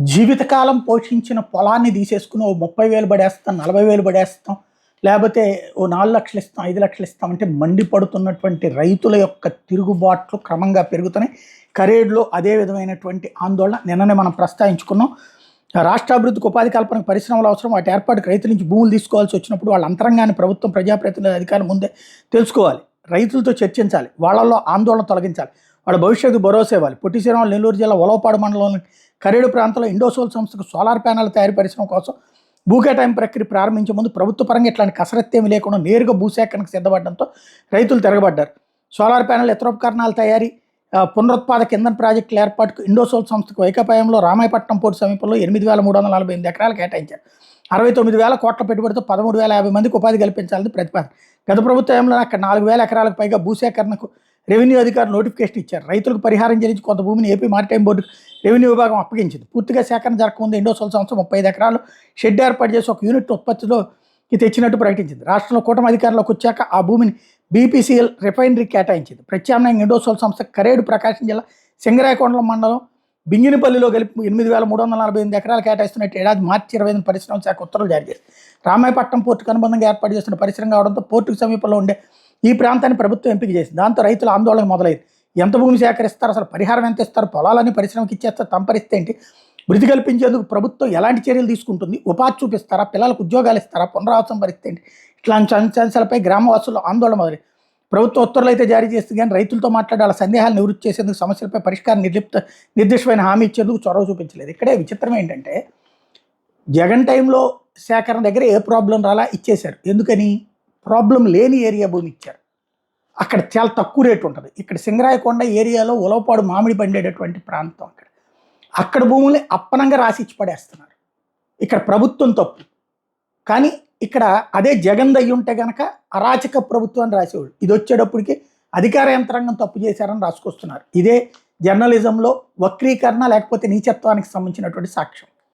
జీవితకాలం పోషించిన పొలాన్ని తీసేసుకుని ఓ 30,000 పడేస్తాం, 40,000 పడేస్తాం, లేకపోతే ఓ 4 లక్షలు ఇస్తాం, 5 లక్షలు ఇస్తాం అంటే మండిపడుతున్నటువంటి రైతుల యొక్క తిరుగుబాట్లు క్రమంగా పెరుగుతున్నాయి. కరేడ్లో అదే విధమైనటువంటి ఆందోళన నిన్ననే మనం ప్రస్తావించుకున్నాం. రాష్ట్ర అభివృద్ధికి ఉపాధి కల్పనకు పరిశ్రమలు అవసరం, వాటి ఏర్పాటుకు రైతుల నుంచి భూములు తీసుకోవాల్సి వచ్చినప్పుడు వాళ్ళ అంతరంగాన్ని ప్రభుత్వం, ప్రజాప్రతినిధుల అధికారులు ముందే తెలుసుకోవాలి, రైతులతో చర్చించాలి, వాళ్ళల్లో ఆందోళన తొలగించాలి, వాళ్ళ భవిష్యత్తు భరోసా ఇవ్వాలి. పొట్టి శ్రీరాములు నెల్లూరు జిల్లా ఉలవపాడు మండలంలోని కరేడు ప్రాంతంలో ఇండోసోల్ సంస్థకు సోలార్ ప్యానెల్ తయారీ పరిశ్రమ కోసం భూకేటాయింపు ప్రక్రియ ప్రారంభించే ముందు ప్రభుత్వ పరంగా ఇట్లాంటి కసరత్తు ఏమీ లేకుండా నేరుగా భూసేకరణకు సిద్ధపడడంతో రైతులు తిరగబడ్డారు. సోలార్ ప్యానెల్ యంత్రోపకరణాల తయారీ, పునరుత్పాదక ఇంధన ప్రాజెక్టుల ఏర్పాటుకు ఇండోసోల్ సంస్థకు వైకాపాయంలో రామాయపట్నం పోర్టు సమీపంలో 8,348 ఎకరాలు కేటాయించారు. 69,000 కోట్ల పెట్టుబడితో 13,050 మందికి ఉపాధి కల్పించాలని ప్రతిపాదన. గత ప్రభుత్వంలో అక్కడ 4,000 ఎకరాలకు పైగా భూసేకరణకు రెవెన్యూ అధికారులు నోటిఫికేషన్ ఇచ్చారు. రైతులకు పరిహారం చెల్లించి కొంత భూమిని ఏపీ మారిటైమ్ బోర్డు రెవెన్యూ విభాగం అప్పగించింది. పూర్తిగా సేకరణ జరగకముందు ఇండోసోల్ సంస్థ 35 ఎకరాలు షెడ్ ఏర్పాటు చేసి ఒక యూనిట్ ఉత్పత్తిలోకి తెచ్చినట్టు ప్రకటించింది. రాష్ట్రంలో కూటమి అధికారులకు వచ్చాక ఆ భూమిని బీపీసీఎల్ రిఫైనరీ కేటాయించింది. ప్రత్యామ్నాయంగా ఇండోసోల్ సంస్థ కరేడు ప్రకాశం జిల్లా సింగరాయకొండల మండలం బింగినిపల్లిలో కలిపి 8,348 ఎకరాలు కేటాయిస్తున్నట్టు ఏడాది మార్చి 25 పరిశ్రమల శాఖ ఉత్తర్వులు జారీ చేసింది. రామాయపట్నం పోర్టుకు అనుబంధంగా ఏర్పాటు చేస్తున్న పరిశ్రమ కావడంతో పోర్టుకు సమీపంలో ఉండే ఈ ప్రాంతాన్ని ప్రభుత్వం ఎంపిక చేసింది. దాంతో రైతుల ఆందోళన మొదలైంది. ఎంత భూమి సేకరిస్తారు, అసలు పరిహారం ఎంత ఇస్తారు, పొలాలని పరిశ్రమకి ఇచ్చేస్తారు, తమ పరిస్థితి ఏంటి, వృద్ధి కల్పించేందుకు ప్రభుత్వం ఎలాంటి చర్యలు తీసుకుంటుంది, ఉపాధి చూపిస్తారా, పిల్లలకు ఉద్యోగాలు ఇస్తారా, పునరావాసం పరిస్థితి ఏంటి, ఇట్లాంటి అంశాలపై గ్రామవాసులు ఆందోళన మొదలైంది. ప్రభుత్వ ఉత్తర్వులు అయితే జారీ చేస్తుంది, కానీ రైతులతో మాట్లాడి వాళ్ళ సందేహాలు నివృత్తి చేసేందుకు, సమస్యలపై పరిష్కారం నిర్దిష్టమైన హామీ ఇచ్చేందుకు చొరవ చూపించలేదు. ఇక్కడే విచిత్రం ఏంటంటే జగన్ టైంలో సేకరణ దగ్గర ఏ ప్రాబ్లం రాలా, ఇచ్చేశారు. ఎందుకని? ప్రాబ్లం లేని ఏరియా భూమి ఇచ్చారు. అక్కడ చాలా తక్కువ రేటు ఉంటుంది. ఇక్కడ సింగరాయకొండ ఏరియాలో ఉలవపాడు మామిడి పండేటటువంటి ప్రాంతం. అక్కడ భూముల్ని అప్పనంగా రాసి ఇచ్చి పడేస్తున్నారు. ఇక్కడ ప్రభుత్వం తప్పు. కానీ ఇక్కడ అదే జగన్ దయ్యి ఉంటే కనుక అరాచక ప్రభుత్వాన్ని రాసేవాడు. ఇది వచ్చేటప్పటికి అధికార యంత్రాంగం తప్పు చేశారని రాసుకొస్తున్నారు. ఇదే జర్నలిజంలో వక్రీకరణ లేకపోతే నీచత్వానికి సంబంధించినటువంటి సాక్ష్యం.